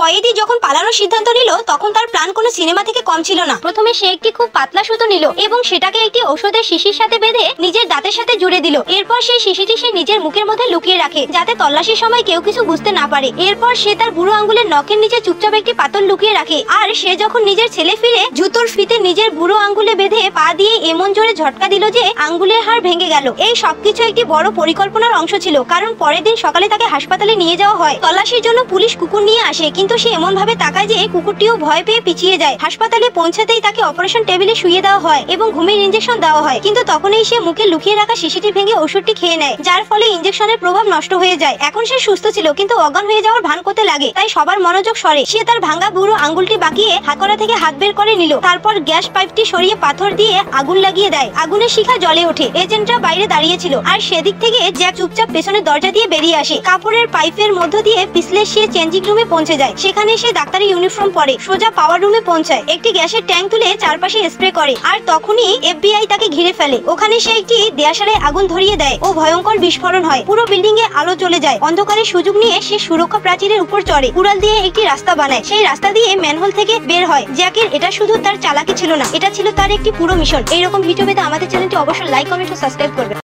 কয়েদি যখন পালানোর সিদ্ধান্ত নিল তখন তার প্ল্যান কোনো সিনেমা থেকে কম ছিল না। প্রথমে সে একটি খুব পাতলা সুতো নিল এবং সেটাকে একটি ঔষধের শিশির সাথে বেঁধে নিজের দাঁতের সাথে জুড়ে দিল। এরপর সেই শিশিটি সে নিজের মুখের মধ্যে লুকিয়ে রাখে যাতে তল্লাশির সময় কেউ কিছু বুঝতে না পারে। এরপর সে তার বুড়ো আঙ্গুলের নখের নিচে চুপচাপ একটি পাথর লুকিয়ে রাখে। আর সে যখন নিজের ছেলে ফিরে জুতোর ফিতে নিজের বুড়ো আঙ্গুলে বেঁধে পা দিয়ে এমন জোরে ঝটকা দিল যে আঙ্গুলের হাড় ভেঙে গেল। এই সবকিছু একটি বড় পরিকল্পনার অংশ ছিল, কারণ পরের দিন সকালে তাকে হাসপাতালে নিয়ে যাওয়া হয়। তল্লাশির জন্য পুলিশ কুকুর নিয়ে আসে, কিন্তু সে এমন ভাবে তাকায় যে কুকুরটিও ভয় পেয়ে পিছিয়ে যায়। হাসপাতালে পৌঁছাতেই তাকে অপারেশন টেবিলে শুয়ে দেওয়া হয় এবং ঘুমের ইনজেকশন দেওয়া হয়, কিন্তু তখনই সে মুখে লুকিয়ে রাখা শিশিটি ভেঙে ওষুধটি খেয়ে নেয়, যার ফলে ইনজেকশনের প্রভাব নষ্ট হয়ে যায়। এখন সে সুস্থ ছিল কিন্তু অজ্ঞান হয়ে যাওয়ার ভান করতে লাগে, তাই সবার মনোযোগ সরে। সে তার ভাঙা বুড়ো আঙ্গুলটি বাঁকিয়ে হাতকড়া থেকে হাত বের করে নিল। তারপর গ্যাস পাইপটি সরিয়ে পাথর দিয়ে আগুন লাগিয়ে দেয়। আগুনের শিখা জ্বলে ওঠে। এজেন্টরা বাইরে দাঁড়িয়ে ছিল আর সেদিক থেকে জ্যাক চুপচাপ পেছনের দরজা দিয়ে বেরিয়ে আসে। কাপড়ের পাইপের মধ্য দিয়ে পিছলে সে চেঞ্জিং রুমে পৌঁছে যায়। সেখানে সে ডাক্তারি ইউনিফর্ম পরে সোজা পাওয়ার রুমে পৌঁছায়। একটি গ্যাসের ট্যাঙ্ক তুলে চারপাশে স্প্রে করে আর তখনই এফবিআই তাকে ঘিরে ফেলে। ওখানে সে একটি দেয়ালে আগুন ধরিয়ে দেয় ও ভয়ঙ্কর বিস্ফোরণ হয়। পুরো বিল্ডিং এ আলো চলে যায়। অন্ধকারের সুযোগ নিয়ে সে সুরক্ষা প্রাচীরের উপর চড়ে, কুড়াল দিয়ে একটি রাস্তা বানায়। সেই রাস্তা দিয়ে ম্যানহোল থেকে বের হয়। জ্যাকের এটা শুধু তার চালাকি ছিল না, এটা ছিল তার একটি পুরো মিশন। এইরকম ভিডিও পেতে আমাদের চ্যানেলটি অবশ্যই লাইক, কমেন্ট ও সাবস্ক্রাইব করবে।